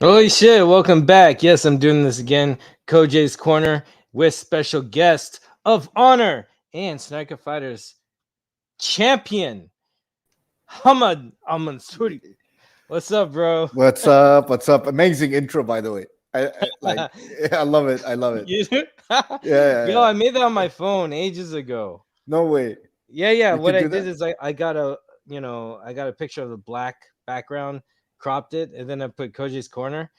Holy shit, welcome back. Yes, I'm doing this again. Kojay's Corner with special guest of honor and Sniper Fighters champion, Hamad Al-Mansouri. What's up, bro? What's up? What's up? Amazing intro, by the way. I like. I love it. I love it. You- Yeah, yeah, Yo, yeah. I made that on my phone ages ago. No way. Yeah. You What could I do did that. is I got a picture of the black background, cropped it, and then I put Kojay's Corner,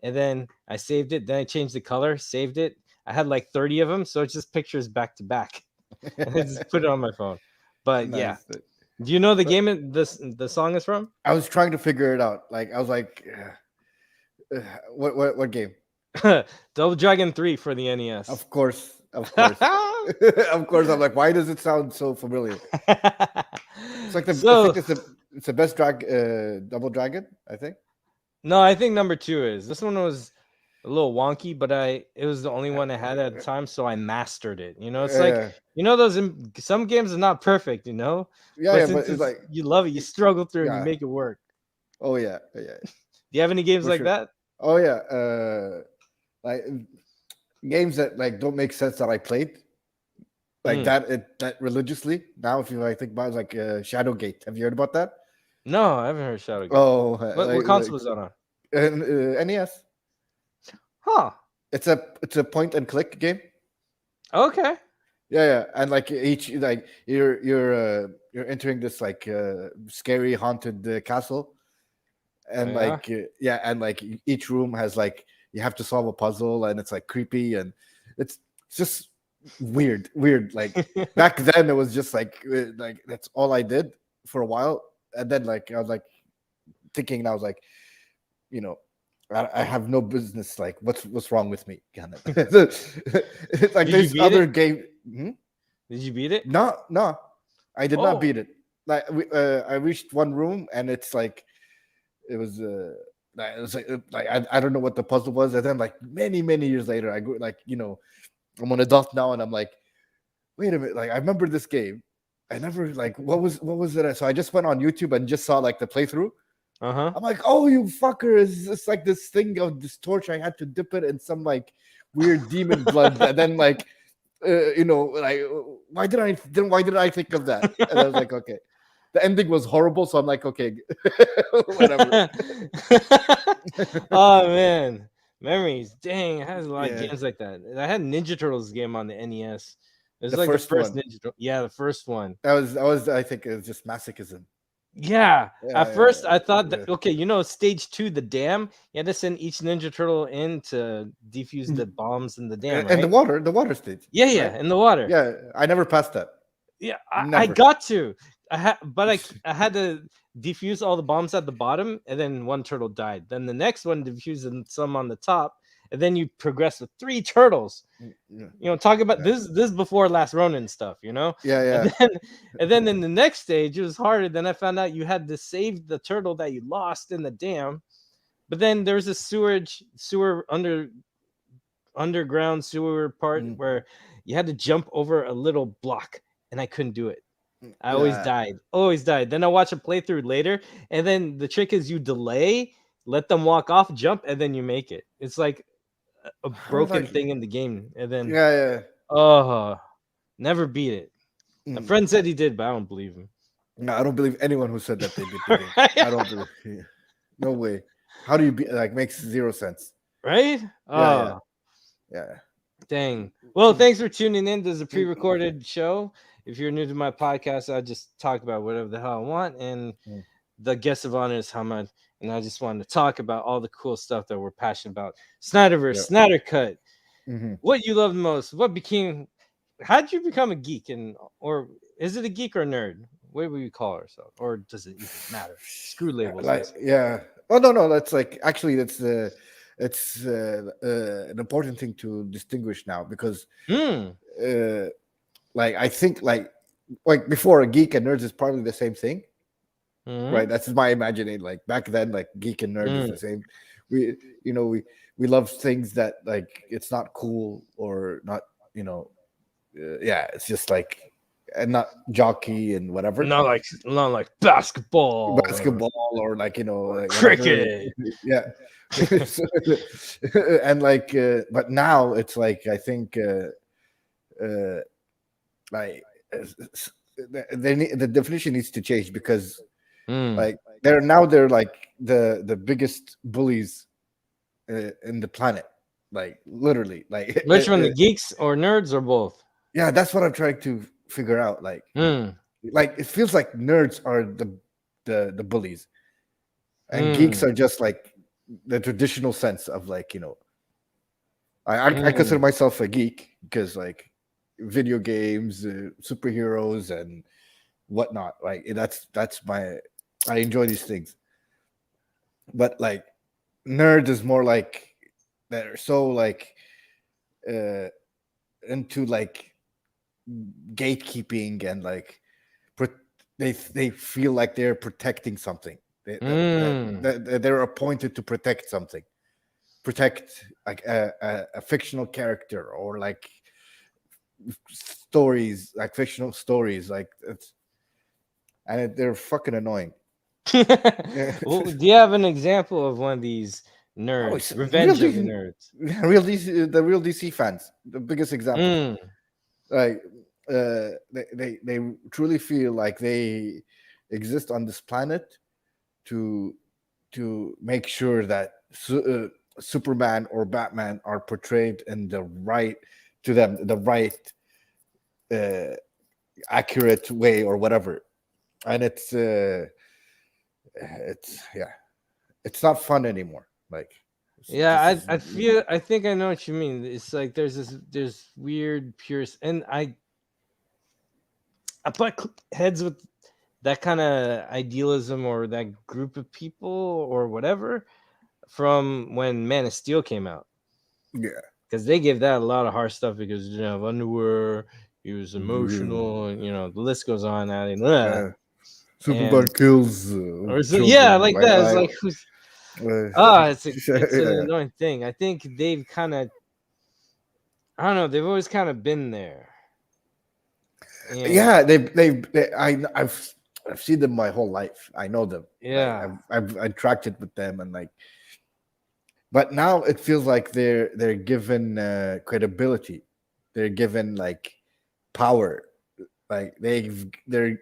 and then I saved it. Then I changed the color, saved it. I had like 30 of them, so it's just pictures back to back, and I just put it on my phone. But yeah, Nice. do you know the But game the song is from? I was trying to figure it out. Like I was like, what game? Double Dragon 3 for the NES. Of course, of course, of course. I'm like, why does it sound so familiar? It's like I So think it's the best double dragon. I think. no, I think number two is this one was a little wonky, but it was the only Uh, one I had at the time, so I mastered it. It's like yeah, some games are not perfect, yeah, but yeah. But since it's like, you love it, you struggle through and you yeah. make it work. Oh yeah, yeah, Do you have any games for like sure. that? Oh yeah. Like games that like don't make sense that I played like Mm. that religiously. Now, if you like think about it, like Shadowgate, have you heard about that? No, I haven't heard Shadowgate. Oh, What console was that on? NES. Huh. It's a point and click game. Okay. Yeah, yeah, and like each like you're entering this like scary haunted castle, Oh, and yeah. like yeah, and like each room has like you have to solve a puzzle, and it's like creepy and it's just weird. Like back then, it was just like that's all I did for a while, and then like I was like thinking, and I was like, you know. I have no business. Like, what's wrong with me? Kind of. It's like Did you there's beat other it? game. Hmm? Did you beat it? No, no, I did not Oh. beat it. I reached one room, and it's like it was like I don't know what the puzzle was, and then like many years later, I go like I'm an adult now, and I'm like, wait a minute, like I remember this game. I never like what was it? So I just went on YouTube and just saw like the playthrough. Uh-huh. I'm like, oh, you fuckers! It's like this thing of this torch. I had to dip it in some like weird demon blood, and then like like why did I think of that? And I was like, okay. The ending was horrible, so I'm like, okay, whatever. Oh man. Memories. Dang, I had a lot of Yeah, games like that. I had Ninja Turtles game on the NES. It was the like the first first one. Ninja Turtle. Yeah, the first one. That was I think it was just masochism. Yeah. At Yeah, first, I thought that yeah, okay, stage two, the dam. You had to send each Ninja Turtle in to defuse the bombs in the dam, and right? the water stage, Yeah, right? in the water. Yeah, I never passed that. Yeah, I Never. got to. I had to defuse all the bombs at the bottom, and then one turtle died. Then the next one defused some on the top, and then you progress with three turtles. Yeah, Talk about this. This is before Last Ronin stuff, yeah, and yeah. then in the next stage it was harder. Then I found out you had to save the turtle that you lost in the dam, but then there was a sewer underground sewer part Mm, where you had to jump over a little block, and I couldn't do it. I always yeah. died. Always died. Then I watch a playthrough later, and then the trick is you delay, let them walk off, jump, and then you make it. It's like a How did broken I? thing in the game, and then Yeah, yeah. oh, never beat it. A Mm. friend said he did, but I don't believe him. No, I don't believe anyone who said that they beat the game. I don't believe. Yeah. No way. How do you beat? Like makes zero sense. Right? Yeah, yeah, Oh, yeah. dang. Well, Mm, thanks for tuning in. This is a mm, pre-recorded show. If you're new to my podcast, I just talk about whatever the hell I want, and mm. the guest of honor is Hamad, and I just wanted to talk about all the cool stuff that we're passionate about. Snyderverse, Yeah. Snyder Cut. Hmm. What you love most? What became? How did you become a geek? And or is it a geek or a nerd? What would we call ourselves? Or does it even matter? Screw labels, Like basically. yeah. Oh no, that's like actually that's it's an important thing to distinguish now because Hmm. uh, like I think like before a geek and nerds is probably the same thing, Hmm. right? That's my imagining. Like back then, like geek and nerd is Hmm. the same. We we love things that like it's not cool or not. Yeah, it's just like and not jockey and whatever. Not like basketball or Basketball or like like whatever. cricket. Yeah. So, and like but now it's like I think uh like the definition needs to change because Mm. like they're like the biggest bullies in the planet, like literally, like Which one, the geeks or nerds or both? yeah, that's what I'm trying to figure out. Mm. Like it feels like nerds are the bullies, and geeks Mm. are just like the traditional sense of like I consider Mm. myself a geek because like video games, superheroes, and whatnot. Like that's my I enjoy these things, but like nerd is more like they're so like uh into like gatekeeping and like pro- they feel like they're protecting something. Mm. They're appointed to protect something, protect like a fictional character or like stories, like fictional stories, like it's they're fucking annoying. Yeah. Well, do you have an example of one of these Oh, nerds? it's Revenge of the nerds. real DC, the real DC fans, the biggest example. Mm. Like they truly feel like they exist on this planet to make sure that Superman or Batman are portrayed in the right to them the right uh, accurate way or whatever, and it's yeah, it's not fun anymore. Like Yeah, this is I think I know what you mean. It's like there's weird pure and I butt heads with that kind of idealism or that group of people or whatever from when Man of Steel came out, yeah. because they gave that a lot of harsh stuff because you know underwear, he was emotional, and the list goes on. Uh, Superman And kills or so, yeah, children. like that. It's like who's it's an Yeah, annoying thing. I think they've kind of I don't know. They've always kind of been there, and yeah. I've seen them my whole life. I know them. Like yeah. I've interacted with them and like, but now it feels like they're given credibility. They're given like power. Like they're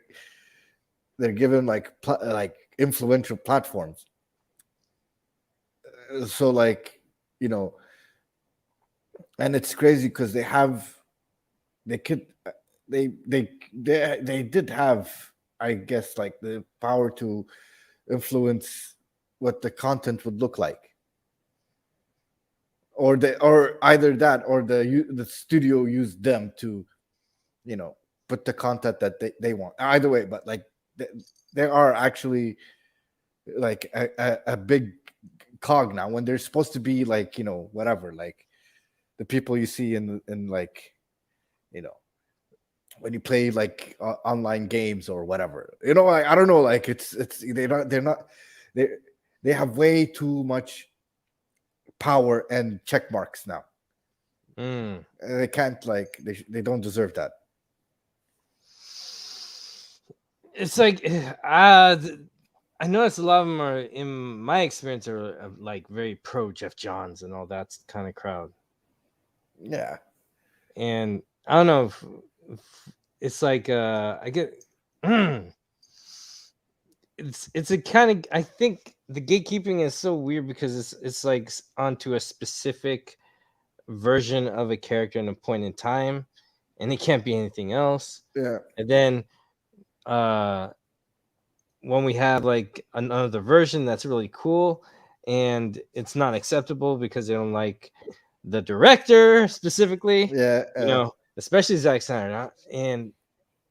given like like influential platforms. So like you know, and it's crazy because they could they did have, I guess, like the power to influence what the content would look like, or either that or the studio used them to put the content that they want, either way. But like they, they are actually like a big cog now when they're supposed to be like whatever, like the people you see in like you know when you play like online games or whatever. I don't know, like it's they're not they they have way too much power and check marks now. Mm. And they can't, like they don't deserve that. It's like I notice a lot of them are, in my experience, are like very pro Jeff Johns and all that kind of crowd. Yeah, And I don't know if it's like I get it's a kind of, I think the gatekeeping is so weird because it's like onto a specific version of a character in a point in time, and it can't be anything else. yeah, And then uh when we have like another version that's really cool and it's not acceptable because they don't like the director specifically, yeah, especially Zack Snyder, and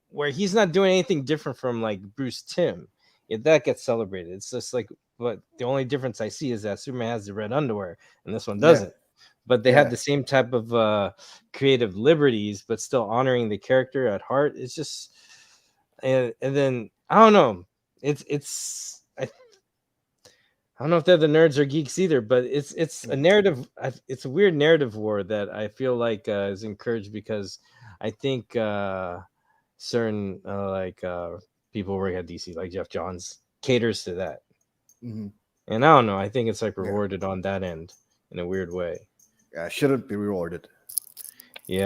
where he's not doing anything different from like Bruce Timm, yet that gets celebrated. It's just like, but the only difference I see is that Superman has the red underwear and this one yeah, doesn't. But they have yeah. the same type of creative liberties, but still honoring the character at heart. It's just, and then I don't know. I don't know if they're the nerds or geeks either, but it's a narrative. It's a weird narrative war that I feel like is encouraged because I think certain people work at DC, like Jeff Johns, caters to that. Hmm. And I don't know. I think it's like Yeah, rewarded on that end in a weird way. yeah, shouldn't be rewarded.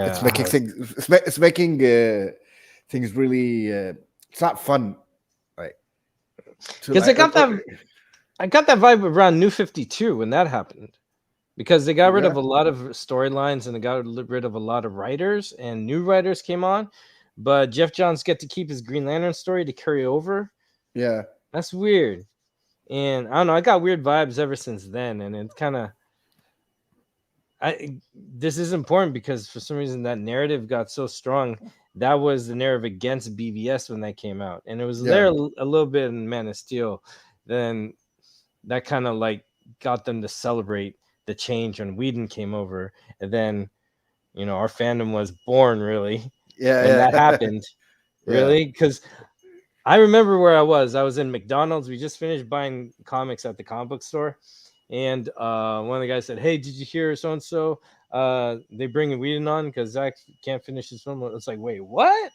It's Yeah, making things. It's making things really. It's not fun. Like to because I got that vibe around New 52 when that happened. Because they got rid yeah, of a lot of storylines and they got rid of a lot of writers and new writers came on. But Jeff Johns get to keep his Green Lantern story to carry over. yeah, That's weird. And I don't know. I got weird vibes ever since then, and it's kind of I. This is important because for some reason that narrative got so strong. That was the narrative against BVS when that came out, and it was there yeah, a little bit in Man of Steel. Then that kind of like got them to celebrate the change when Whedon came over, and then our fandom was born really when yeah, that yeah, happened. yeah, Really, because I remember where I was. I was in McDonald's. We just finished buying comics at the comic book store, and one of the guys said, "Hey, did you hear so and so? They bringing Whedon on because Zack can't finish his film." It's like, wait, what?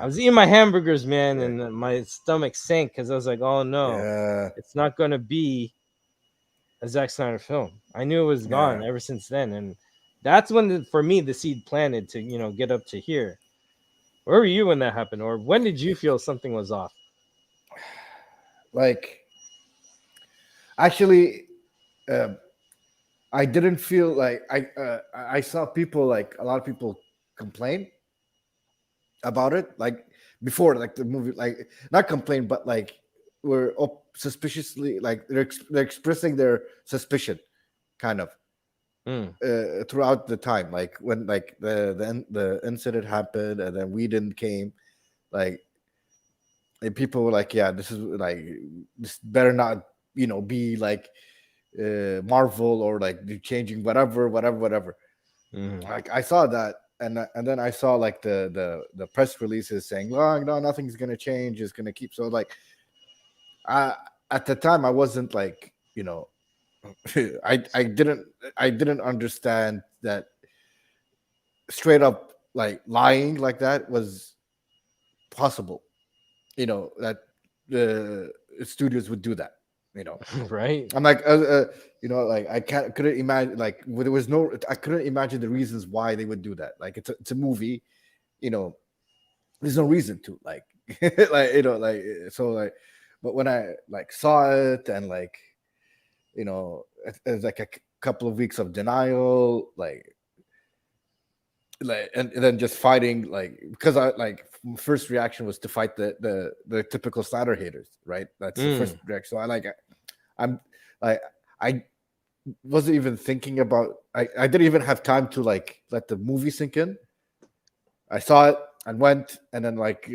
I yeah, was eating my hamburgers, man, yeah, and my stomach sank because I was like, "Oh no, yeah, it's not going to be a Zack Snyder film." I knew it was yeah. gone ever since then, and that's when, for me, the seed planted to get up to here. Where were you when that happened, or when did you feel something was off? Like actually, uh, I didn't feel like I saw people like a lot of people complain about it like before like the movie like not complain but like were suspiciously like they're expressing their suspicion kind of Mm, throughout the time like when like the incident happened and then we didn't came like and people were like yeah this is like this better not be like Marvel or like the changing whatever mm, like I saw that and then I saw like the press releases saying oh no nothing's gonna change it's gonna keep so like I at the time I wasn't like I didn't I didn't understand that straight up like lying like that was possible that the studios would do that you know right. I'm like like I couldn't imagine like there was no I couldn't imagine the reasons why they would do that like it's a movie you know there's no reason to like like like so like but when I like saw it and like it's like a couple of weeks of denial like and then just fighting like because I like first reaction was to fight the typical Snyder haters right that's the first Mm. reaction so I'm like I wasn't even thinking about I didn't even have time to like let the movie sink in. I saw it and went and then like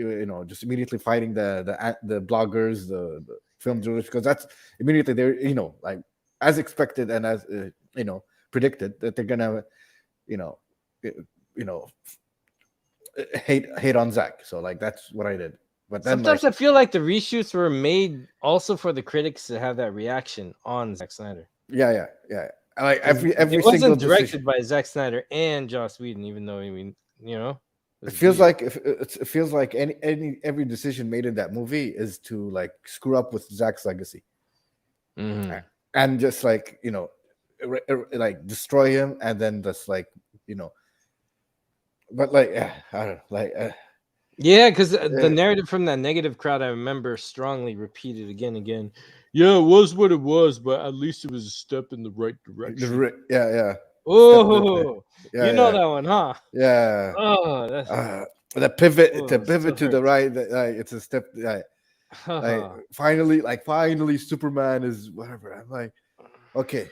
just immediately fighting the bloggers, the film journalists because that's immediately they're like as expected and as predicted that they're gonna you know uh, you know hate on Zack. So like that's what I did. But then Sometimes like I feel like the reshoots were made also for the critics to have that reaction on Zack Snyder, yeah. Like because every it single wasn't decision. directed by Zack Snyder and Joss Whedon, even though it It was feels weird. like if it feels like any every decision made in that movie is to like screw up with Zack's legacy Hmm. and just like like destroy him and then just like you know but like I don't know like Yeah, because the uh, narrative from that negative crowd, I remember strongly repeated again and again. Yeah, it was what it was, but at least it was a step in the right direction. yeah step Oh, you know yeah that one, huh? yeah Oh, that's uh, the pivot oh, it still to the hurts. right like, it's a step finally finally Superman is whatever I'm like okay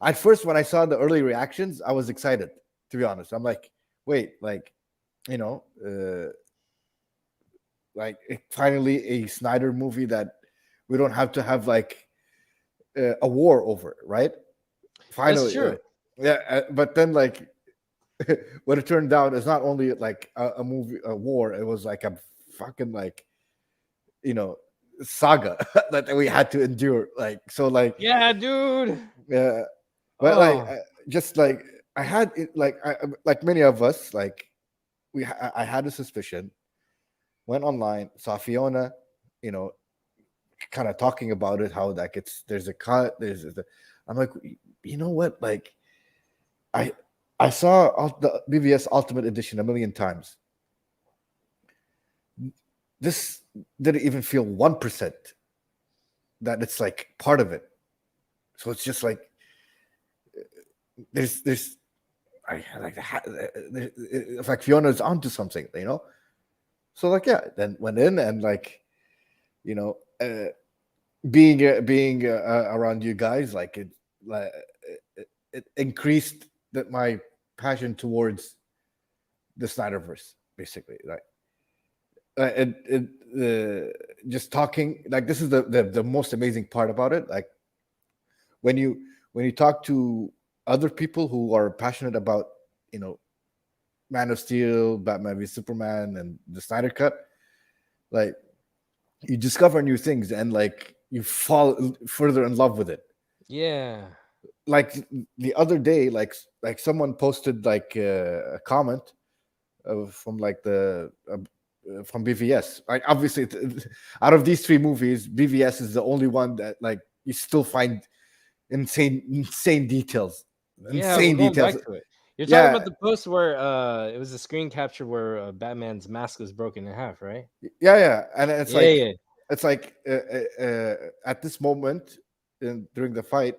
at first when I saw the early reactions I was excited to be honest I'm like wait like you know like finally a Snyder movie that we don't have to have like a war over, right? That's Finally, true. yeah. But then, like, what it turned out is not only like a movie, a war. It was like a fucking like you know saga that we had to endure. Like, so, like, Yeah, dude. yeah. But like, Oh, just like I had it, like, like many of us, like I had a suspicion. Went online, saw Fiona, you know, kind of talking about it, how like there's a cut, I'm like, you know what, like I I saw the BVS Ultimate Edition a million times. This didn't even feel 1% that it's like part of it. So it's just like there's I like it's like Fiona's onto something, you know. So like yeah, then went in and like you know being around you guys like like it increased my passion towards the Snyderverse basically like just talking like this is the most amazing part about it like when you talk to other people who are passionate about you know Man of Steel, Batman v Superman, and the Snyder Cut, like you discover new things and like you fall further in love with it. Yeah. Like the other day, like someone posted like a comment from like the from BVS. Like obviously, out of these three movies, BVS is the only one that like you still find insane details, Yeah, we're insane going details. back to it. You're talking Yeah, about the post where it was a screen capture where Batman's mask was broken in half, right? yeah, and Yeah, yeah. it's like at this moment during the fight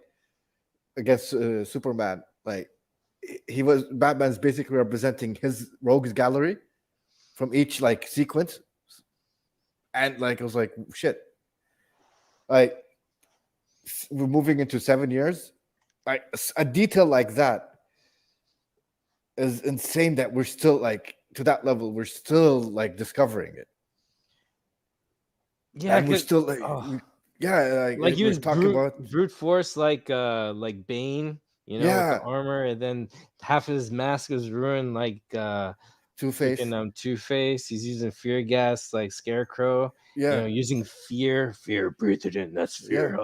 against Superman, like he was Batman's basically representing his rogues gallery from each like sequence, and like it was like shit, like we're moving into 7 years, like a detail like that is insane that we're still like to that level, we're still like discovering it, Yeah, and we're cause still like oh, yeah, like he we're was talking about brute force like Bane, with the yeah, armor, and then half of his mask is ruined like Two Face, freaking Two-Face. He's using fear gas like Scarecrow, yeah, using fear, breathe it in, that's yeah, fear.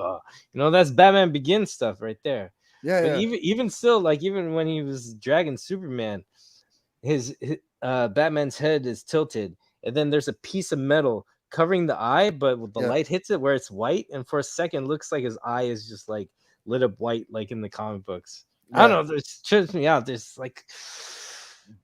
That's Batman Begins stuff right there. yeah, But yeah, even still, like even when he was dragging Superman, his Batman's head is tilted, and then there's a piece of metal covering the eye, but the yeah, light hits it where it's white, and for a second looks like his eye is just like lit up white, like in the comic books. I don't yeah, know. This trips me out. There's like,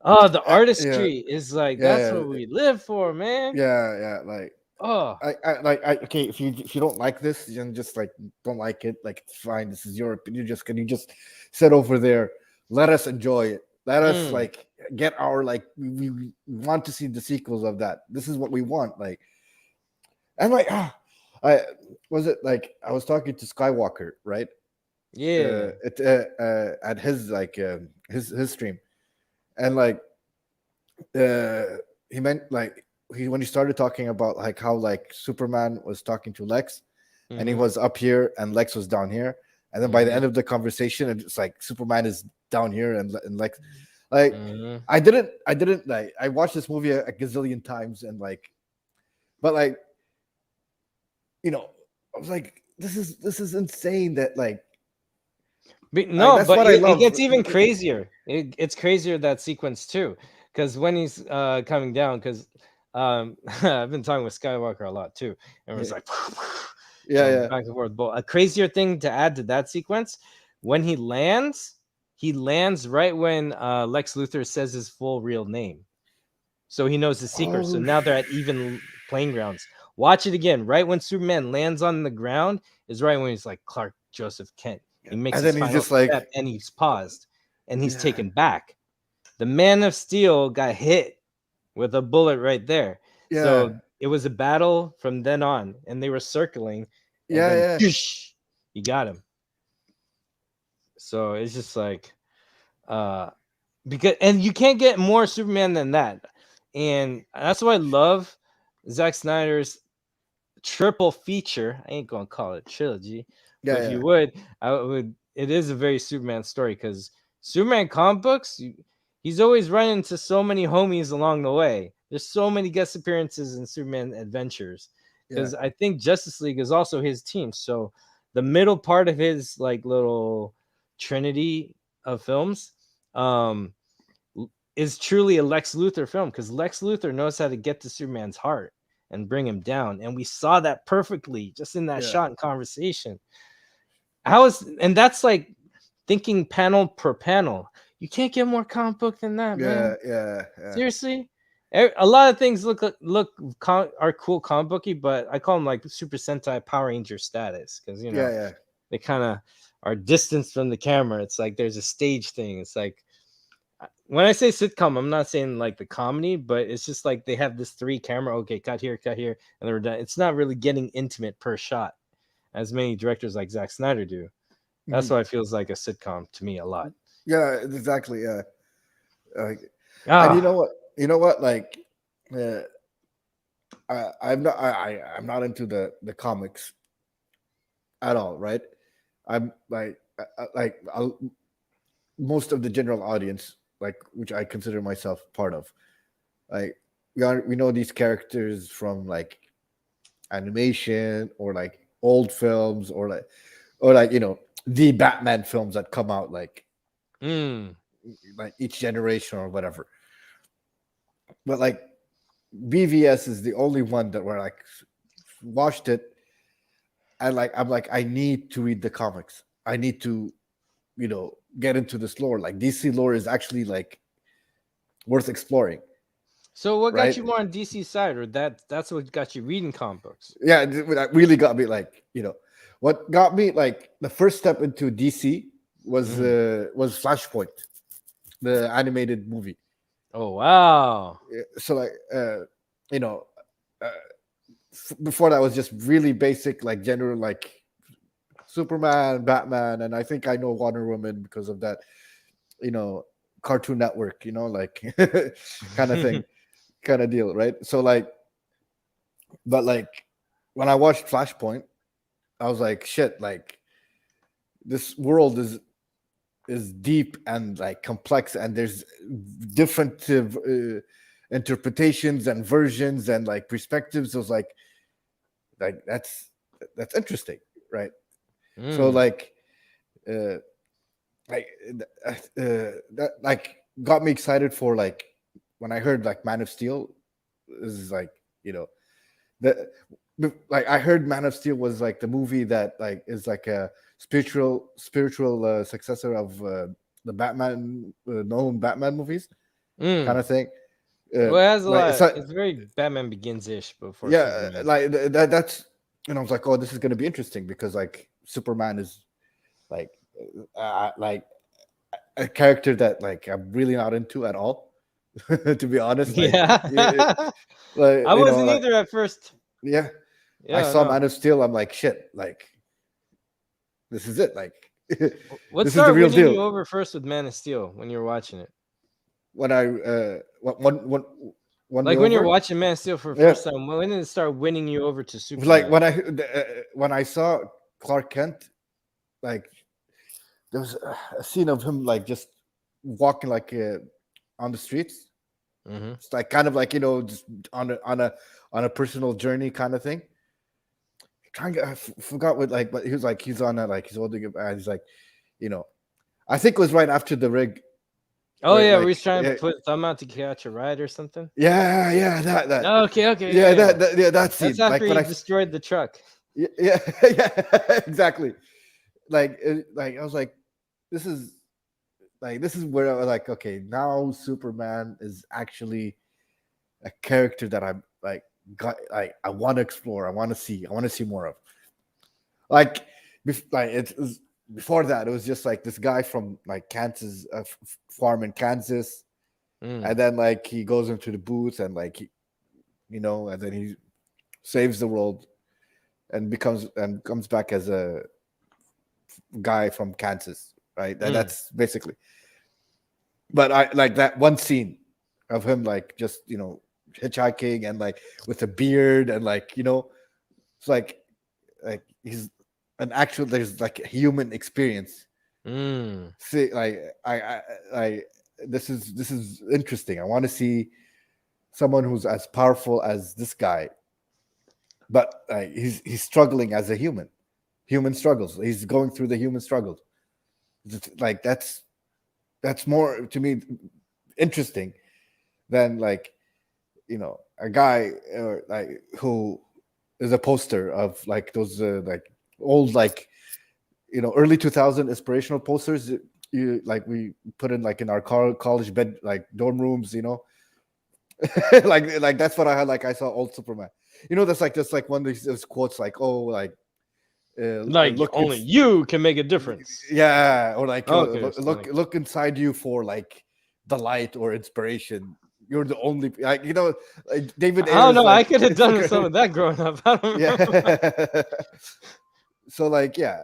oh, the yeah, artistry is like that's yeah, what we live for, man. yeah, like Oh, okay, if you don't like this, then just like don't like it. Like it's fine. This is your opinion. Can you just sit over there? Let us enjoy it. Let us mm, like get our like we want to see the sequels of that. This is what we want. Like and like I was it like I was talking to Skywalker right yeah. at his like his stream and like uh he meant like he when he started talking about like how like Superman was talking to Lex and he Mm-hmm. was up here and Lex was down here and then by the Mm-hmm. end of the conversation it's like Superman is down here and Lex like Mm-hmm. I didn't like I watched this movie a gazillion times and like but like I was like this is insane that But like no, that's but what I it love. gets even crazier. It's crazier that sequence too, because when he's coming down, because I've been talking with Skywalker a lot too, and it's Yeah, like yeah, back and forth. But a crazier thing to add to that sequence, when he lands right when Lex Luthor says his full real name, so he knows the secret. So oh now they're at even playing grounds. Watch it again. Right when Superman lands on the ground is right when he's like Clark Joseph Kent. He makes and his then he's final just step like and he's paused and he's yeah, taken back. The Man of Steel got hit with a bullet right there. yeah, So it was a battle from then on, and they were circling, and then yeah, whoosh, you got him. So it's just like uh because and you can't get more Superman than that. And that's why I love Zack Snyder's triple feature. I ain't gonna call it trilogy, but if yeah, you would, I would. It is a very Superman story because Superman comic books, he's always running into so many homies along the way. There's so many guest appearances in Superman adventures yeah, because I think Justice League is also his team. So the middle part of his like little trinity of films, um, is truly a Lex Luthor film, because Lex Luthor knows how to get to Superman's heart and bring him down, and we saw that perfectly just in that Yeah, shot and conversation. And that's like thinking panel per panel. You can't get more comic book than that, yeah, man. yeah, yeah, Seriously, a lot of things are cool comic booky, but I call them like Super Sentai Power Ranger status, because yeah, yeah. they kind of are distanced from the camera. It's like there's a stage thing. It's like when I say sitcom, I'm not saying like the comedy, but it's just like they have this 3 camera. Okay, cut here, and then we're done. It's not really getting intimate per shot, as many directors like Zack Snyder do. That's Mhm. why it feels like a sitcom to me a lot. Yeah, exactly. Yeah, like, and you know Ah, what? You know what? Like, uh, I'm not into the comics at all, right? I'm like, most of the general audience, like, which I consider myself part of, like, we know these characters from like animation or like old films or like the Batman films that come out mm. like each generation or whatever. But like BVS is the only one that where like watched it and like I'm like I need to read the comics. I need to get into this lore. Like DC lore is actually like worth exploring, So what got right? you more on DC side, or that's what got you reading comic books? Yeah, that really got me like what got me like the first step into DC Mm. was Flashpoint, the animated movie. Oh wow. So like you know uh, before that was just really basic like general like Superman, Batman, and I think I know Wonder Woman because of that you know Cartoon Network, like kind of thing, kind of deal, right? So like, but like when I watched Flashpoint, I was like, shit, like this world is deep and like complex, and there's different interpretations and versions and like perspectives. It was like that's interesting, right? So Mm. like uh like that like got me excited for like when I heard like Man of Steel is like you know the like I heard Man of Steel was like the movie that like is like a spiritual successor of the Batman known Batman movies kind Mm. of thing. Uh, Well, it has a like it's lot. like It's very Batman Begins ish before yeah, Superman. like that's I was like, oh, this is gonna be interesting because like Superman is like like a character that like I'm really not into at all. To be honest, Yeah. like I wasn't like either at first. yeah, I Yeah, saw no. Man of Steel. I'm like shit, like this is it. Like What this is the started real winning deal. you over first with Man of Steel when you were watching it? When I won me Like when you're over, watching Man of Steel for the yeah, first time, when did it start winning you over to like Superman? when I saw Clark Kent, like there was a scene of him like just walking like on the streets. Mm-hmm. It's like kind of like just on a personal journey kind of thing. Trying to, forgot what like, but he was like he's on a like he's holding it and he's like, you know, I think it was right after the rig Oh where yeah, we like was trying to put thumb out to catch a ride or something. yeah that Okay, okay, yeah yeah, yeah. yeah that That's scene after like when he I destroyed the truck. yeah yeah exactly like I was like this is this is where I was like okay now Superman is actually a character that I'm like got like I want to explore I want to see more of like like it's before that it was just like this guy from like Kansas farm in Kansas Mm. and then like he goes into the booth and like and then he saves the world and comes back as a guy from Kansas, right? Mm. That's basically. But I like that one scene of him like just hitchhiking and like with a beard and like it's like he's an actual there's like a human experience. Mm. See, like I this is interesting. I want to see someone who's as powerful as this guy, but he's struggling as a human. Human struggles. He's going through the human struggles. Like that's more to me interesting than like, a guy like who is a poster of like those like old like early 2000 inspirational posters. You like we put in like in our college bed like dorm rooms. Like that's what I had. Like I saw old Superman. That's like one of these quotes like, oh, like Like look, only it's you can make a difference. yeah, or like Okay, so look like, inside you for like the light or inspiration. You're the only like like David I don't Ayer's know. I like could have done some Instagram. of that growing up. I don't remember. Yeah. So like yeah,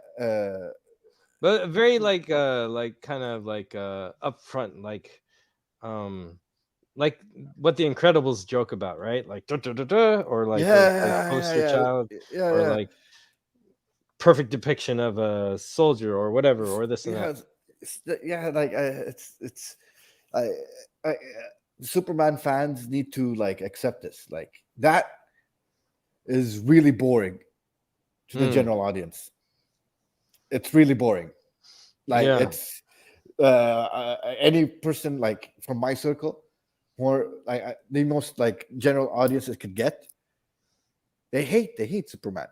But very like kind of like upfront, um like what the Incredibles joke about, right? Like duh, duh, duh, duh, or like a yeah, yeah, poster yeah, child, yeah, or yeah. like perfect depiction of a soldier or whatever, or this and Yeah, that. yeah. Like it's I, Superman fans need to like accept this. Like that is really boring to the Mm, general audience. It's really boring. Like yeah. it's any person like from my circle, or like the most like general audiences could get. They hate Superman.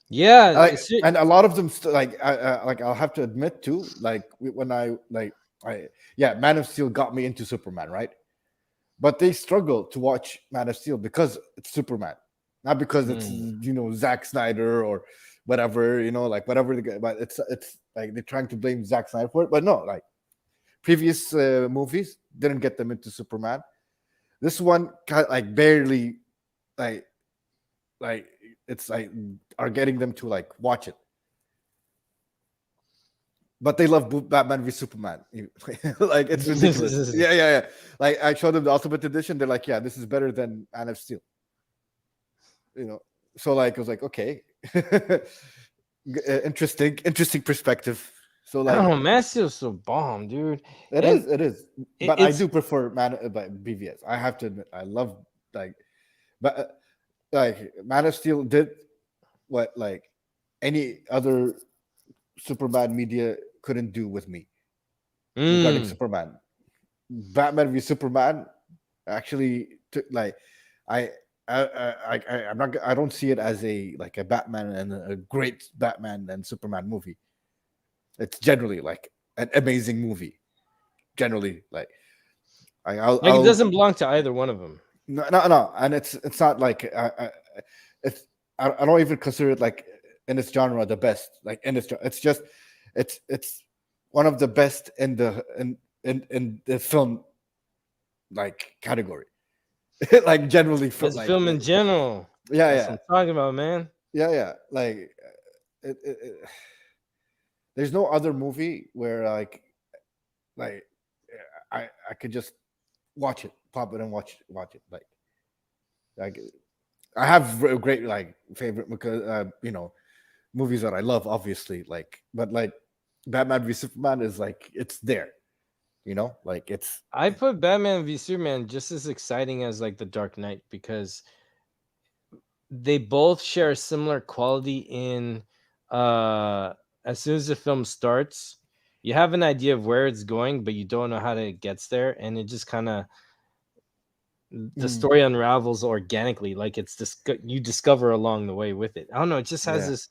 Yeah. Like, and a lot of them like like I'll have to admit too. Like when I yeah, Man of Steel got me into Superman, right? But they struggle to watch Man of Steel because it's Superman, not because it's Mm. Zack Snyder or whatever, like whatever. But it's like they're trying to blame Zack Snyder for it, but no, like previous movies didn't get them into Superman. This one kind of like barely like like it's like are getting them to like watch it. But they love Batman v Superman. Like it's ridiculous. Yeah, yeah, yeah. Like I showed them the Ultimate Edition. They're like, yeah, this is better than Man of Steel. You know, so like I was like, okay, interesting perspective. So I don't like know. Man Steel's so bomb, dude. it And is, it is. But I it's do prefer BVS. I have to admit, I love like, but like Man of Steel did what like any other Superman media couldn't do with me regarding mm, Superman. Batman v Superman actually took like I I'm not I don't see it as a like a Batman and a great Batman and Superman movie. It's generally like an amazing movie. Generally, like like it I'll doesn't belong to either one of them. no, and it's not like it's I don't even consider it like in its genre the best. Like in its it's just it's one of the best in in the film like category. Like generally felt It's film in general. yeah, That's yeah, what I'm talking about, man. yeah, yeah. Like it, there's no other movie where like I could just watch it, pop it, and watch it. Like I have great like favorite because movies that I love, obviously. Like, but like Batman v Superman is like it's there, like it's I put Batman v Superman just as exciting as like the Dark Knight because they both share a similar quality in uh as soon as the film starts, you have an idea of where it's going, but you don't know how it gets there, and it just kind of the mm, story unravels organically, like it's you discover along the way with it. I don't know, it just has yeah, this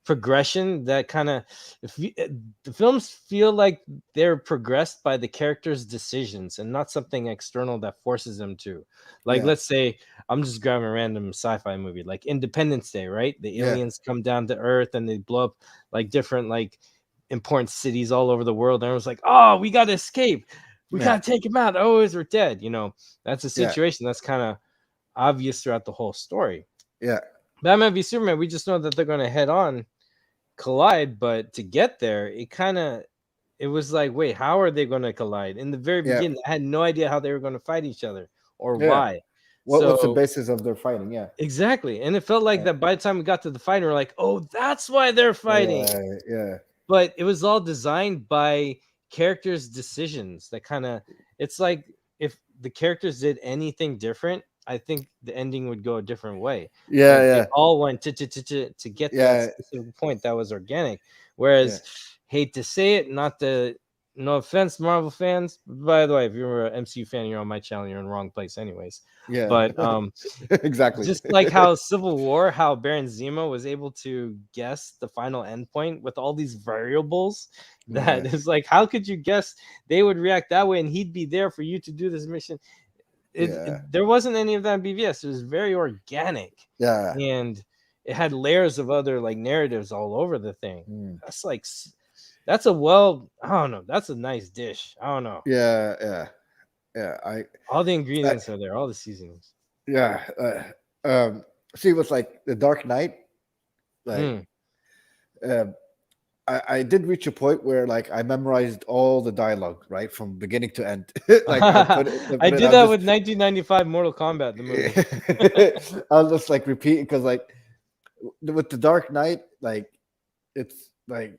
progression that kind of if the films feel like they're progressed by the characters' decisions and not something external that forces them to. Like yeah, let's say I'm just grabbing a random sci-fi movie like Independence Day, right? The yeah, aliens come down to Earth and they blow up like different like important cities all over the world, and I was like, oh, we gotta escape, we yeah, gotta take him out, oh, we're dead, you know. That's a yeah, situation that's kind of obvious throughout the whole story. yeah, Batman v Superman, we just know that they're going to head on collide, but to get there, it was like, wait, how are they going to collide? In the very yeah, beginning, I had no idea how they were going to fight each other or yeah. why. What's the So basis of their fighting? Yeah, exactly, and it felt like yeah, that by the time we got to the fight, we are like, oh, that's why they're fighting. yeah, yeah, But it was all designed by characters' decisions. That kind of, it's like if the characters did anything different, I think the ending would go a different way. yeah, But they yeah, all went to get to that yeah, specific point that was organic. yeah, Whereas, hate to say it, not to no offense, Marvel fans. By the way, if you're an MCU fan, you're on my channel. You're in the wrong place, anyways. Yeah, But exactly. just like how Civil War, how Baron Zemo was able to guess the final endpoint with all these variables. Yeah, That is like, how could you guess they would react that way, and he'd be there for you to do this mission? yeah, There wasn't any of that in BVS. It was very organic, yeah. and it had layers of other like narratives all over the thing. Mm. That's like that's a well, I don't know. That's a nice dish. I don't know. Yeah, yeah, yeah. All the I ingredients are there, all the seasonings. yeah. See, with like the Dark Knight, like Mm. uh, I did reach a point where like I memorized all the dialogue right from beginning to end. Like I I put it. did I'm that just with 1995 Mortal Kombat, the movie. I'll just like repeat because like with the Dark Knight, like it's like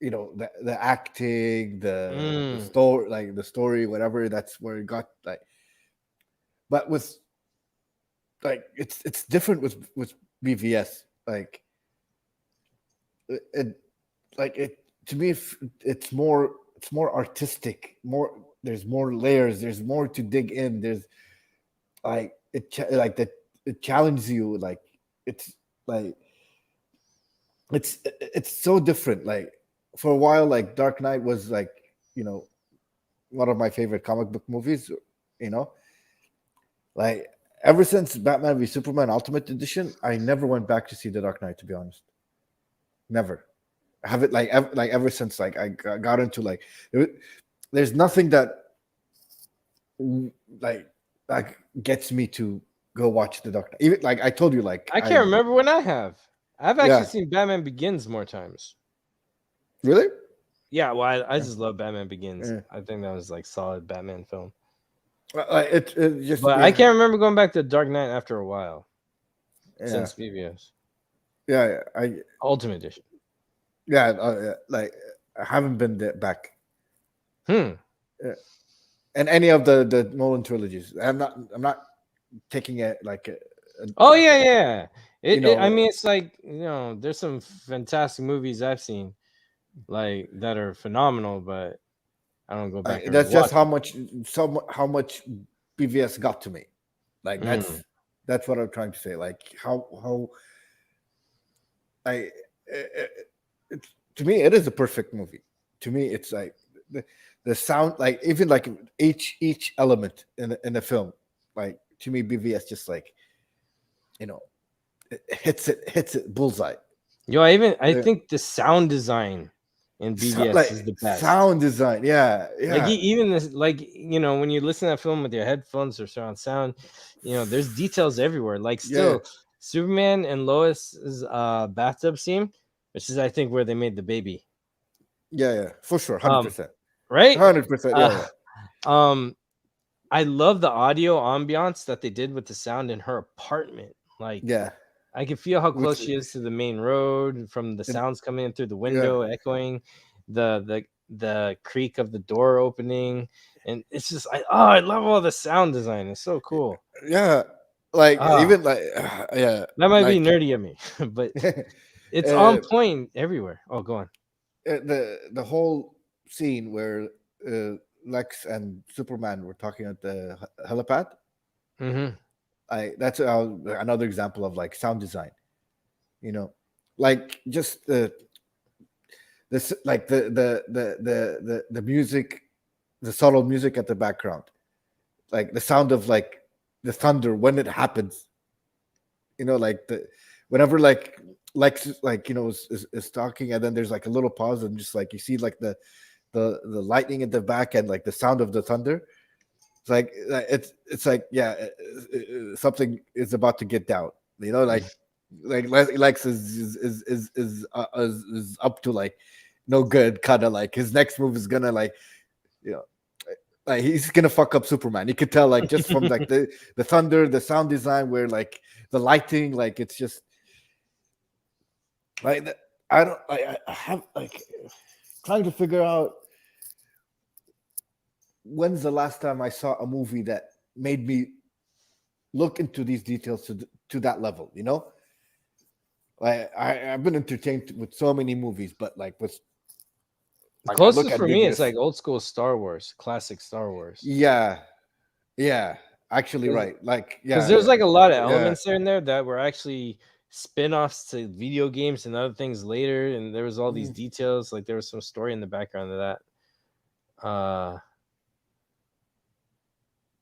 the acting, the Mm. story, like the story, whatever. That's where it got like. But with like it's different with BVS. Like it like it to me it's more artistic. There's more layers. There's more to dig in. There's like like that it challenges you. Like it's like it's so different. Like for a while, like Dark Knight was like you know one of my favorite comic book movies. You know, like ever since Batman v Superman Ultimate Edition, I never went back to see The Dark Knight. To be honest, never. I have it like ever since like I got into like there's nothing that like like gets me to go watch The Dark Knight. Even like I told you, like I I can't remember when I have. I've actually yeah seen Batman Begins more times. really Yeah, well, I just love Batman Begins. yeah. I think that was like solid Batman film. It just But I yeah can't remember going back to Dark Knight after a while yeah since BVS yeah I Ultimate Edition. yeah, like I haven't been there back. Hmm. Uh, and any of the Nolan trilogies. I'm not taking it like Oh like yeah, yeah. you I know mean, it's like there's some fantastic movies I've seen like that are phenomenal, but I don't go back and that's just rewatch how them. much how much BVS got to me. Like Mm. that's what I'm trying to say. Like how I it, it, to me it is a perfect movie. To me, it's like the, the sound, like even like each element in the film, like to me BVS just like you know it hits it bullseye. I The think the sound design in BVS like is the best. sound design, yeah, Like yeah, even this, like when you listen to that film with your headphones or surround sound, there's details everywhere. Like yeah, still, Superman and Lois's bathtub scene, which is I think where they made the baby. yeah, for sure, Um, 100%, right? 100%, yeah, Uh, yeah, um, I love the audio ambiance that they did with the sound in her apartment. Like yeah. I can feel how With close she is to the main road from the it, sounds coming in through the yeah, window, echoing the creak of the door opening, and it's just I love all the sound design. It's so cool. yeah, like Ah, even like yeah, that might be like nerdy of me, but it's on uh, point everywhere. Oh, go on. the whole scene where uh, Lex and Superman were talking at the helipad. Mm-hmm. That's another example of like sound design. You know, like just this like the music, the subtle music at the background, like the sound of like the thunder when it happens. Like whenever like like is talking, and then there's like a little pause, and just like you see like the lightning at the back, and like the sound of the thunder. It's like it's like yeah, something is about to get down. Like Lex is up to like no good. Kind of like his next move is gonna like you know like he's gonna fuck up Superman. You could tell like just from like the thunder, the sound design, where like the lighting, like it's just like I don't I have like trying to figure out when's the last time I saw a movie that made me look into these details to that level. Like I've been entertained with so many movies, but like with The Like I look closest at for me is BVS. like old school Star Wars, classic Star Wars. Yeah, yeah, actually, right. Like, Because yeah, there's like a lot of yeah. elements there in there that were actually spin-offs to video games and other things later, and there was all these Mm, details. Like there was some story in the background of that.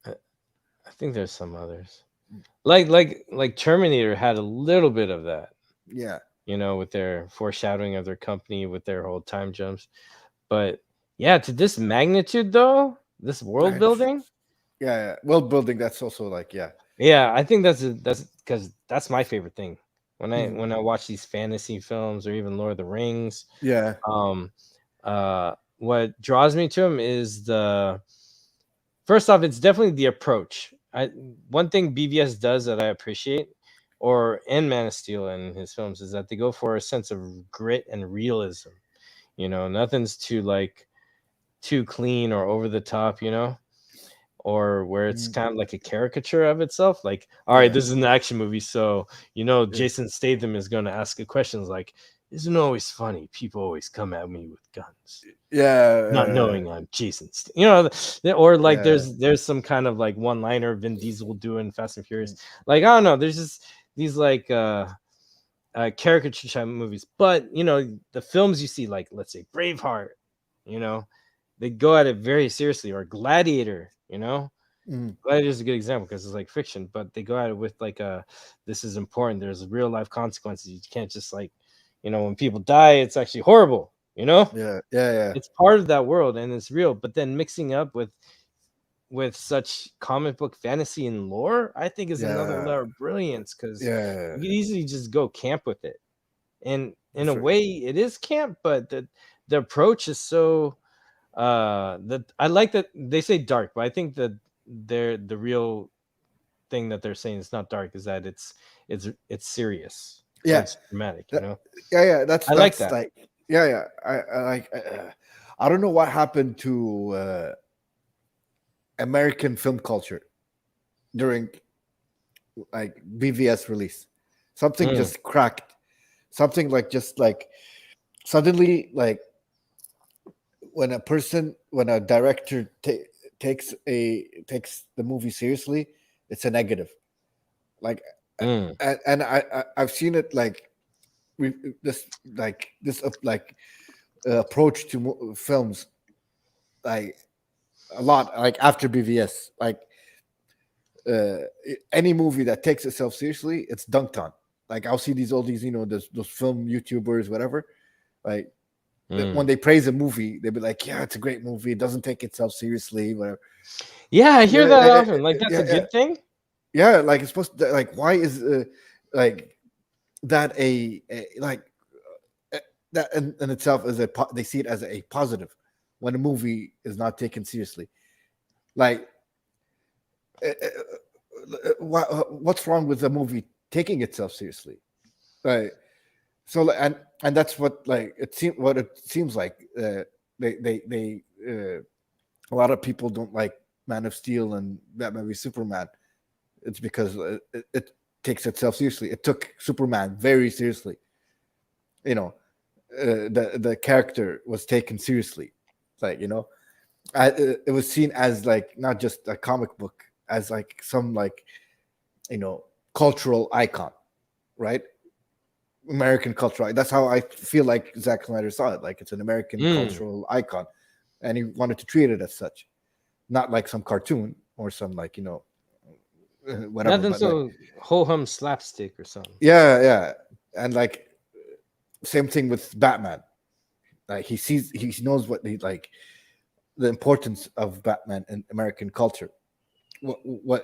I I think there's some others. Like Terminator had a little bit of that, yeah, with their foreshadowing of their company with their whole time jumps. But yeah, to this magnitude though, this world it's, building, yeah. World building. That's also like, yeah. yeah, I think that's because that's my favorite thing. When I Mhm. when I watch these fantasy films or even Lord of the Rings, Yeah, um, what draws me to them is the first off, it's definitely the approach. One thing BVS does that I appreciate, or in Man of Steel and his films, is that they go for a sense of grit and realism. Nothing's too clean or over the top. Or where it's mhm, kind of like a caricature of itself. Like, all right, yeah, this is an action movie, so yeah, Jason Statham is going to ask a questions like, "Isn't it always funny? People always come at me with guns, not yeah, knowing I'm Jason." Or like yeah. there's some kind of like one liner Vin Diesel doing Fast and Furious. Mm, Like I don't know, there's just these like caricature type movies, but the films you see, like let's say Braveheart, you know, they go at it very seriously, or Gladiator. mm, Gladiator is a good example because it's like fiction, but they go at it with like this is important. There's real life consequences. You can't just like, when people die, it's actually horrible. yeah, yeah, yeah, It's part of that world and it's real. But then mixing up with such comic book fantasy and lore, I think is another yeah, layer of brilliance because yeah. you could easily just go camp with it. And in a For, way, it is camp, but the approach is so that I like that they say dark, but I think that the real thing that they're saying is not dark, is that it's serious or yeah, it's dramatic. that, yeah, yeah. I like That's that. like, yeah, yeah. I like. I don't know what happened to American film culture during like BVS release. Something Mm, just cracked. Something like just like suddenly like when a director takes the movie seriously, it's a negative. Like, mm. and I've seen it like we this this like approach to films like a lot like after BVS like uh, any movie that takes itself seriously, it's dunked on. Like I'll see all these those film YouTubers whatever like when Mm. they praise a movie, they'll be like, "Yeah, it's a great movie. It doesn't take itself seriously, whatever." Yeah, I hear Yeah, that often. Like that's a yeah, yeah, good thing. yeah. Like it's supposed to. Like, why is like that like uh, that in itself is they see it as a positive when a movie is not taken seriously. Like, what's wrong with the movie taking itself seriously? Right. So and that's what like it seems like they a lot of people don't like Man of Steel and Batman v Superman. It's because it takes itself seriously. It took Superman very seriously. You know, the character was taken seriously. Like it was seen as like not just a comic book, as like some like you know cultural icon, right? American cultural. That's how I feel like Zack Snyder saw it. Like it's an American Mm. cultural icon, and he wanted to treat it as such, not like some cartoon or some like whatever. Nothing But like so ho hum slapstick or something. yeah, yeah, and like same thing with Batman. Like he knows what he like the importance of Batman in American culture, what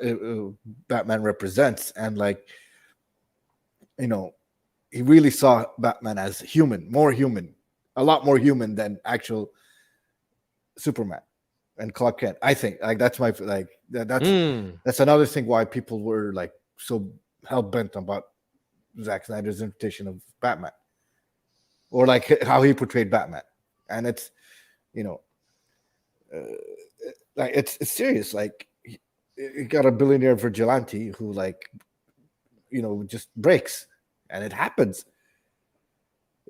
Batman represents, and like you know he really saw Batman as human, more human, a lot more human than actual Superman and Clark Kent. I think like that's my like Mm. that's another thing why people were like so hell bent about Zack Snyder's interpretation of Batman or like how he portrayed Batman, and it's you know like it's serious. Like you got a billionaire vigilante who like just breaks, and it happens.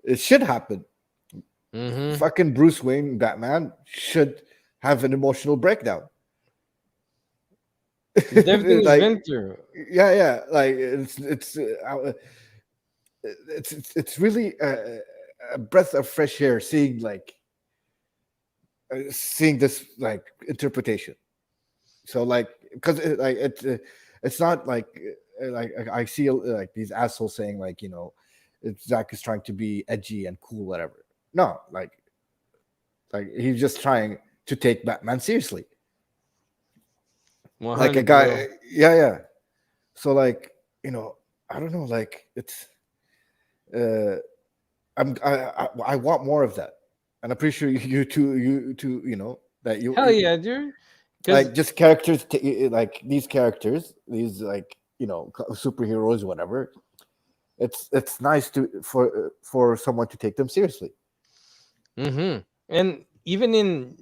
It should happen. Mm-hmm. Fucking Bruce Wayne Batman should have an emotional breakdown. With everything he's Like, been through. yeah, like it's really a breath of fresh air seeing seeing this like interpretation. So like because it's not like I see like these assholes saying like Zach is trying to be edgy and cool, whatever. No, like he's just trying to take Batman seriously, like a 100, bro. guy. Yeah. So like I don't know, like it's uh I want more of that, and I'm pretty sure you too that Hell yeah, dude. Because like just characters like these characters, these like superheroes, whatever. It's nice to for someone to take them seriously. and even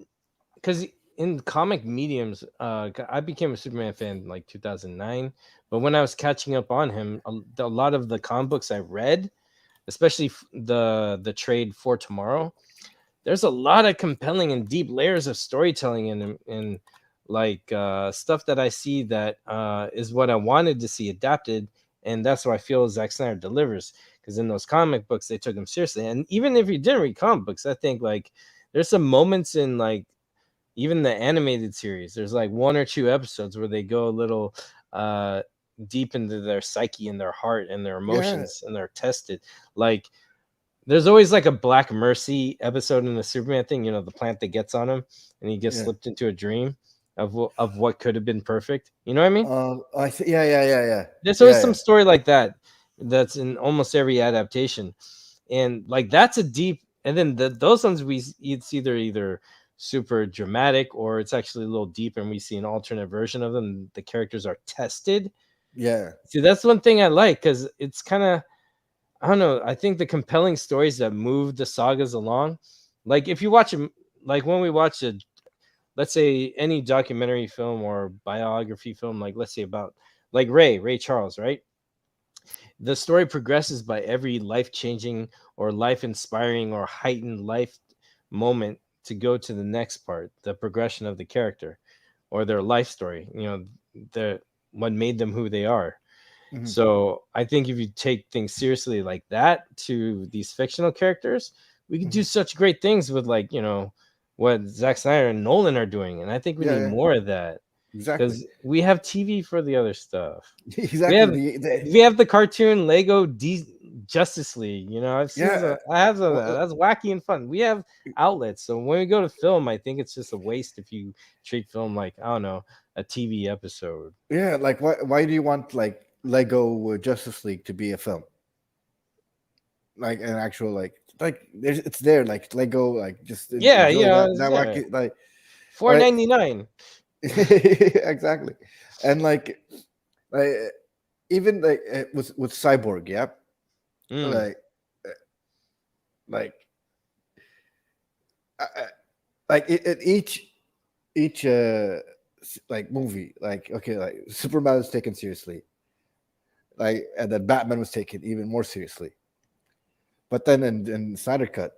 because in comic mediums, I became a Superman fan in like 2009. But when I was catching up on him, a lot of the comic books I read, especially the trade for tomorrow, there's a lot of compelling and deep layers of storytelling in him, and like stuff that I see that is what I wanted to see adapted, and that's what I feel Zack Snyder delivers. Because in those comic books, they took him seriously, and even if you didn't read comic books, I think like there's some moments in like even the animated series, there's like one or two episodes where they go a little uh deep into their psyche and their heart and their Yeah, emotions, and they're tested. Like there's always like a Black Mercy episode in the Superman thing, the plant that gets on him and he gets yeah. slipped into a dream of what could have been perfect. You know what I mean? Yeah, There's always yeah, some story like that that's in almost every adaptation. And like that's a deep, and then those ones it's either super dramatic or it's actually a little deep and we see an alternate version of them. The characters are tested. yeah, See, that's one thing I like because it's kind of, I don't know. I think the compelling stories that move the sagas along, like if you watch them, like when we watch a, let's say any documentary film or biography film, like let's say about like Ray Charles, right? The story progresses by every life changing or life inspiring or heightened life moment to go to the next part, the progression of the character or their life story. The what made them who they are. hmm So I think if you take things seriously like that to these fictional characters, we can do hmm such great things with like, what Zack Snyder and Nolan are doing. And I think we need yeah, more of that exactly, because we have TV for the other stuff. We exactly. have we have the cartoon Lego Justice League. I've seen Yeah, I have some of that. well, That's wacky and fun. We have outlets. So when we go to film, I think it's just a waste if you treat film like, I don't know, a TV episode. yeah. Like, why do you want like Lego Justice League to be a film? Like an actual it's there like Lego, like just Yeah, enjoy it's that there. wacky like Four right. ninety nine. Exactly. And like even like with Cyborg, yeah, Mm. like uh, like like each like movie, like okay, like Superman was taken seriously, like, and then Batman was taken even more seriously. But then in Snyder Cut,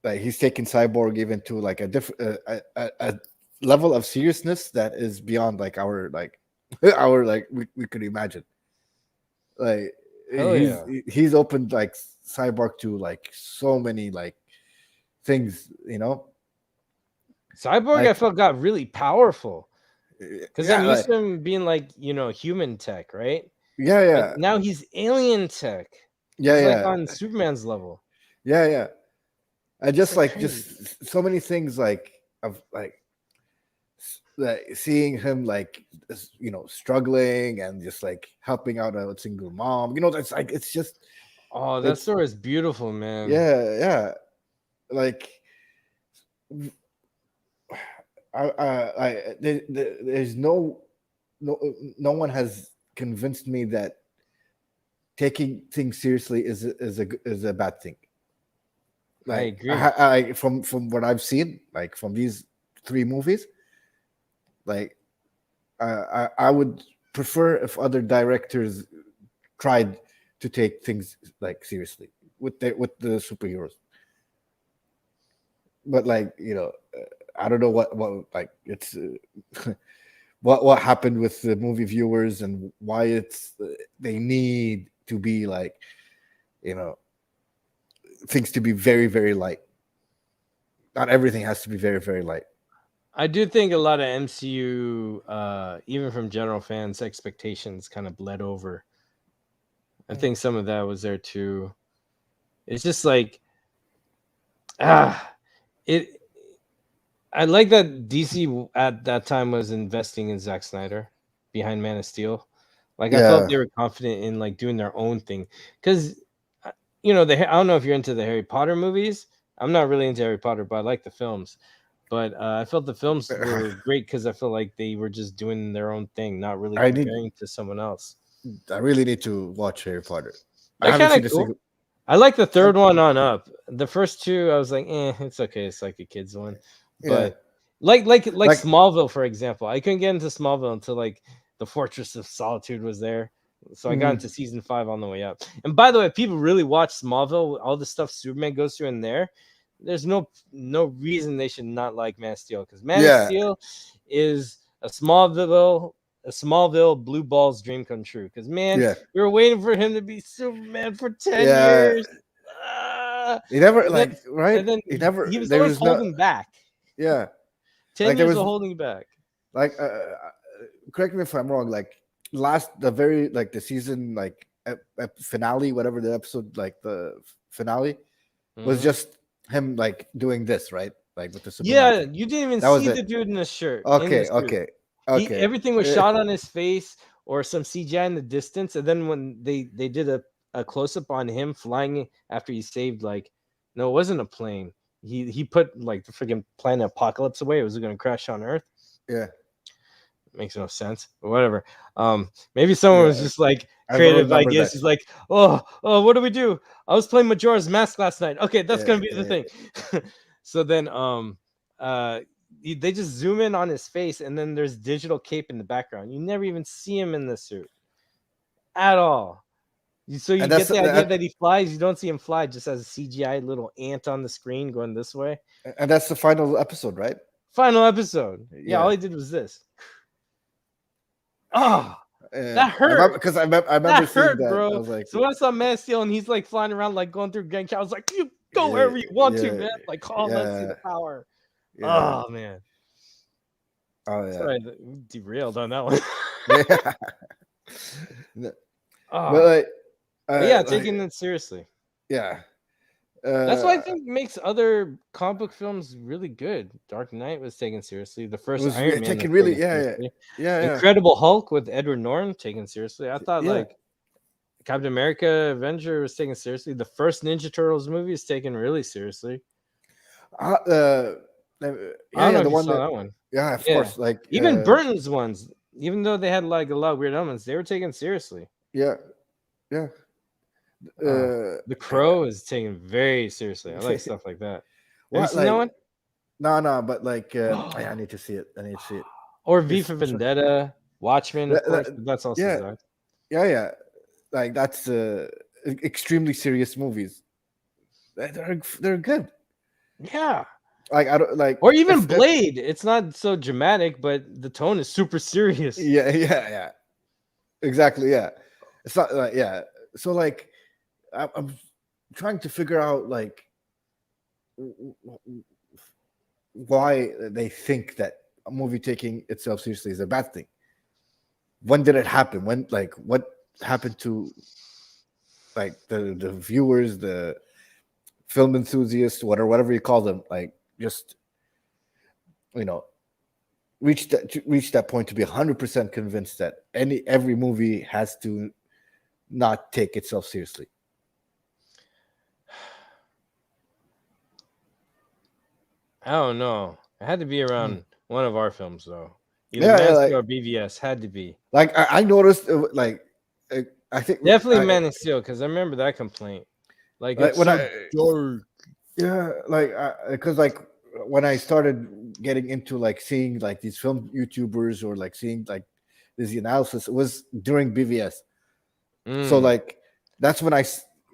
like he's taking Cyborg even to like a different a level of seriousness that is beyond like our like our like we could imagine. Like Hell yeah. he's opened like Cyborg to like so many like things, Cyborg, I like felt got really powerful because I'm yeah, used like to him being like, human tech, right? yeah, But yeah, now he's alien tech. yeah, He's like yeah, on Superman's level. yeah. And It's just like like crazy. just so many things like of like seeing him like struggling and just like helping out a single mom, that's like it's just Oh, that it's story is beautiful, man. yeah, like there's no no one has convinced me that taking things seriously is a bad thing. I Like agree. from what I've seen, like from these three movies, like I would prefer if other directors tried to take things like seriously with the superheroes. but like I don't know what like it's what happened with the movie viewers and why it's they need to be like you know things to be very very light. Not everything has to be very very light. I do think a lot of MCU, even from general fans, expectations kind of bled over. I think some of that was there too. It's just like ah, it. I like that DC at that time was investing in Zack Snyder behind Man of Steel. Like I felt Yeah, they were confident in like doing their own thing because you know I don't know if you're into the Harry Potter movies. I'm not really into Harry Potter, but I like the films. But I felt the films were great because I felt like they were just doing their own thing, not really I need. comparing to someone else. I really need to watch Harry Potter. I They're haven't kind of seen a cool. single. I like the third one on up. The first two, I was like, it's okay. It's like a kids one, Yeah, but like like Smallville, for example. I couldn't get into Smallville until like the Fortress of Solitude was there, so I got mm, into season 5 on the way up. And by the way, if people really watch Smallville, all the stuff Superman goes through in there, there's no reason they should not like Man of Steel because Man of yeah, Steel is a Smallville blue balls dream come true. Because man, yeah, we were waiting for him to be Superman for 10 yeah. years. Ah, He never and then like right. and then He never. he was There always was no. holding back. Yeah, 10 like there years of was holding back. like correct me if I'm wrong. Like the very like the season like finale, whatever the episode like the finale was Mhm. just him like doing this right, like with the Superman Yeah, thing. you didn't even That was see it. the dude in the shirt, in the Okay, suit. okay, He okay. everything was shot on his face or some CGI in the distance, and then when they did a close up on him flying after he saved like no, it wasn't a plane. He put like the freaking planet apocalypse away. It was going to crash on Earth. Yeah, Makes no sense, but whatever. Maybe someone yeah. was just like I don't creative remember ideas. that. He's like, oh, what do we do? I was playing Majora's Mask last night. Okay, that's Yeah, gonna be the thing. So then, uh, they just zoom in on his face, and then there's digital cape in the background. You never even see him in the suit at all. So you and get that's the idea that he flies. You don't see him fly, just as a CGI little ant on the screen going this way. the final episode, right? Final episode. Yeah, all Yeah. he did was this. Oh, Yeah, that hurt. I remember That seeing hurt, that. I bro. was like, So when I saw Man of Steel and he's like flying around, like going through Grand Cow, I was like, you go yeah, wherever you want to, yeah, man. Like, oh, let's see yeah, the power. yeah. Oh, man. Oh yeah, Sorry, we derailed on that one. yeah. No, but Oh, but yeah, like, taking it seriously. yeah, That's what I uh, think makes other comic book films really good. Dark Knight was taken seriously. The it first was Iron Man was taken really, taken yeah, yeah, seriously. yeah, Incredible Hulk with Edward Norton taken seriously. I thought yeah, like Captain America Avenger was taken seriously. The first Ninja Turtles movie is taken really seriously. yeah. Uh, I yeah, don't yeah, know the if you one saw that, that one. yeah, of Yeah. course, like, Even Burton's ones, even though they had like a lot of weird elements, they were taken seriously. yeah, yeah, Uh, uh, the Crow is taken very seriously. I like stuff like that. Have you what, seen that like, one? no, but like, I need to see it. I need to see it. Or V It's, for Vendetta, Watchmen, of course, but that's also yeah, Zack. yeah, like that's extremely serious movies. They're good. Yeah. Like I don't like Or even if Blade. It's not so dramatic, but the tone is super serious. yeah, exactly, yeah. It's not like, yeah. So like I'm trying to figure out like why they think that a movie taking itself seriously is a bad thing. When did it happen? When, like, what happened to like the viewers, the film enthusiasts, whatever you call them, like just you know reach that point to be 100% convinced that every movie has to not take itself seriously. I don't know. It had to be around one of our films, though. Either Yeah, Man of like Steel or BVS had to be. I noticed like I think Definitely Man of Steel, because I remember that complaint. Like, like it's when so I dark. yeah like because like when I started getting into like seeing like these film YouTubers or like seeing like this analysis, it was during BVS. So Mm. like that's when I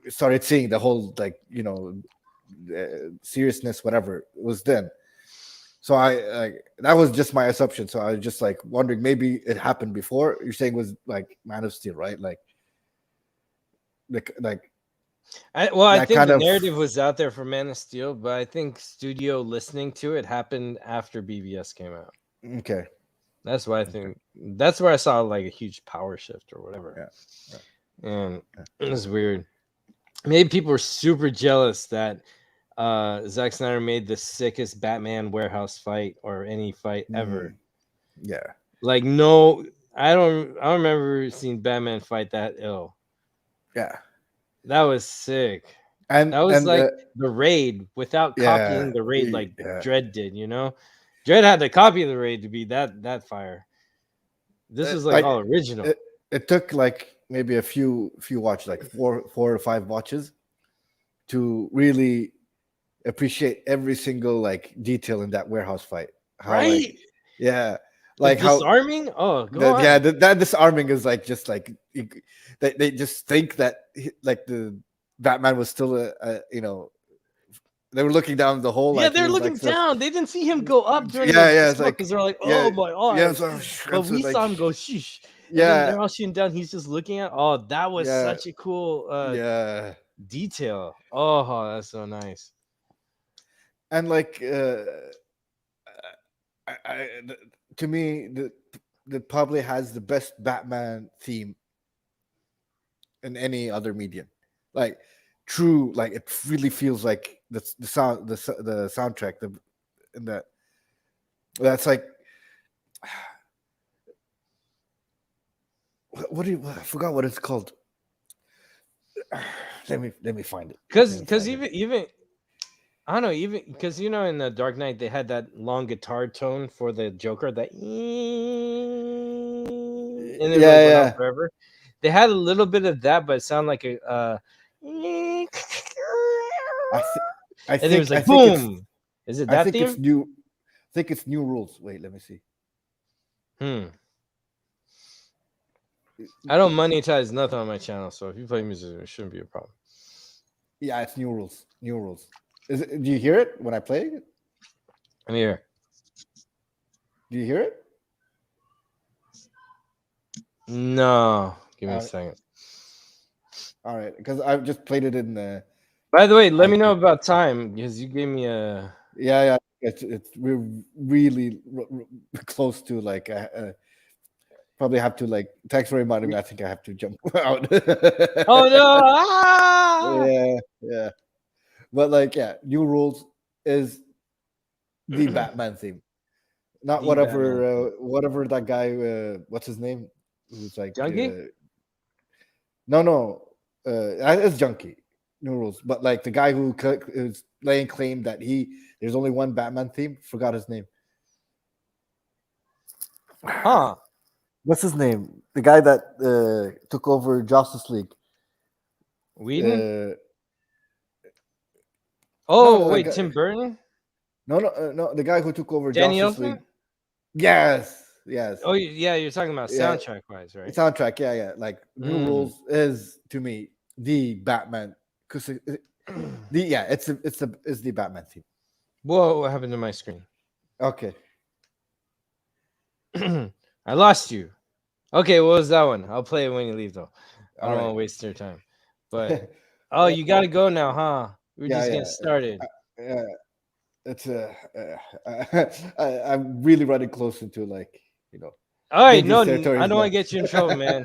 started seeing the whole like seriousness, whatever, it was then. So that was just my assumption. So I was just like wondering, maybe it happened before. You're saying it was like Man of Steel, right? Like I that think kind the of. narrative was out there for Man of Steel, but I think studio listening to it happened after BVS came out. Okay. That's why I think that's where I saw like a huge power shift or whatever. Yeah. And it was weird. Maybe people were super jealous that Zack Snyder made the sickest Batman warehouse fight or any fight ever. Yeah. Like no, I don't remember seeing Batman fight that ill. Yeah. That was sick. And That was like the Raid without yeah. copying the Raid like Yeah. Dredd did, you know? Dredd had to copy the Raid to be that fire. This was like all original. It took like maybe a few watches, like four or five watches, to really appreciate every single like detail in that warehouse fight. How Right? yeah, The like how disarming? Oh, go on. that disarming is like just like they just think that like the Batman was still they were looking down the hole. Yeah, Like he they're was looking like so, down. They didn't see him go up during the it's smoke like because they're like, yeah oh my god. so, But so we like saw him go sheesh. And then yeah they're all shooting down. He's just looking at. Oh, that was yeah such a cool yeah. detail. Oh, that's so nice. And like to me that probably has the best Batman theme in any other medium. Like true, like it really feels like the sound the soundtrack and that's like what do you I forgot what it's called. Let me find it. Because even I don't know, even because you know in the Dark Knight they had that long guitar tone for the Joker that and it like went on forever. They had a little bit of that, but it sounded like a and then it was like boom. Is it I that think theme? it's new. I think it's New Rules. Wait, let me see. I don't monetize nothing on my channel, so if you play music, it shouldn't be a problem. Yeah, it's New Rules. New Rules. Is it? Do you hear it when I play it? I'm here. Do you hear it? No, give me a second. All right, because I've just played it in the. By the way, let me know about time because you gave me a. Yeah. We're really close to like. Probably have to like. Thanks for reminding me. I think I have to jump out. Oh no! Ah! Yeah. But like, yeah, New Rules is the Batman theme, not The whatever that guy. What's his name? Who's like Junkie? no, it's Junkie. New Rules, but like the guy who is laying claim that there's only one Batman theme. Forgot his name. Huh? What's his name? The guy that took over Justice League. Whedon? Oh, wait, guy, Tim Burton? No. The guy who took over Danny Justice Elfman? League. Yes. Oh, yeah, you're talking about soundtrack wise, right? Soundtrack, yeah. Like New Rules is to me the Batman because it's the Batman theme. Whoa, what happened to my screen? Okay. I lost you. Okay, what was that one? I'll play it when you leave, though. I don't want to waste your time. But you got to go now, huh? We're just getting started. It's I'm really running close into like All right, no, I don't want to get you in trouble, man.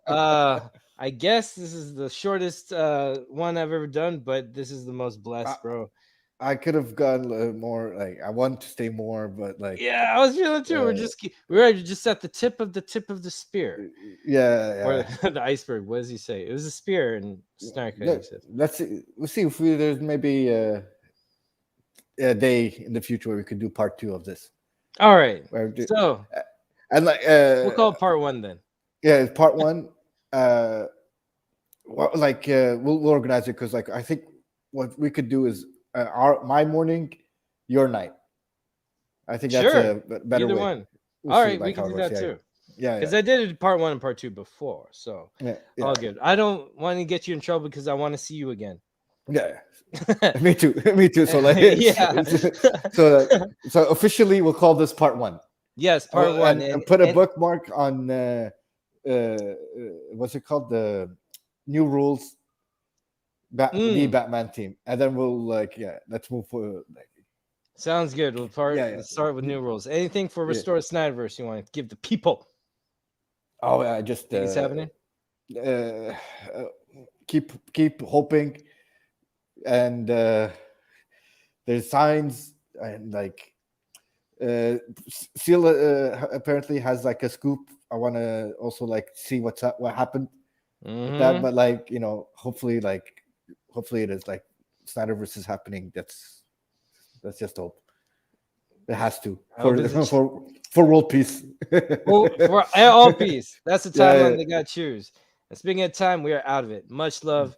I guess this is the shortest one I've ever done, but this is the most blessed, bro. I could have gone more. Like I want to stay more, but like I was feeling too. We're just at the tip of the spear. Or the iceberg. What does he say? It was a spear and Snyder Cut. Let's see. We'll see if there's maybe a day in the future where we could do part 2 of this. All right. So and like we'll call it part 1 then. Yeah, it's part 1. We'll organize it because like I think what we could do is my morning, your night. I think that's a better Either way. one. All right, we can do that too. Yeah, because I did part 1 and part 2 before, so yeah. all good. I don't want to get you in trouble because I want to see you again. Yeah, me too. Me too. So Yeah. so officially we'll call this part one. Yes, part one. And put a bookmark on what's it called, the new rules, the mm, Batman team, and then we'll let's move forward. sounds good. Yeah. Let's start with new rules. Anything for Yeah. Restore the Snyderverse you want to give the people? Oh, I just Think it's happening? uh, keep hoping, and there's signs, and Seal apparently has like a scoop. I want to also see what happened with that, but hopefully it is Snyderverse is happening. That's just hope. It has to for world peace. For all peace. That's the timeline Yeah. they got to choose. And speaking of time, we are out of it. Much love.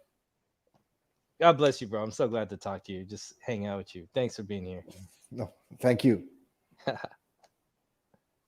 God bless you, bro. I'm so glad to talk to you. Just hang out with you. Thanks for being here. No, thank you.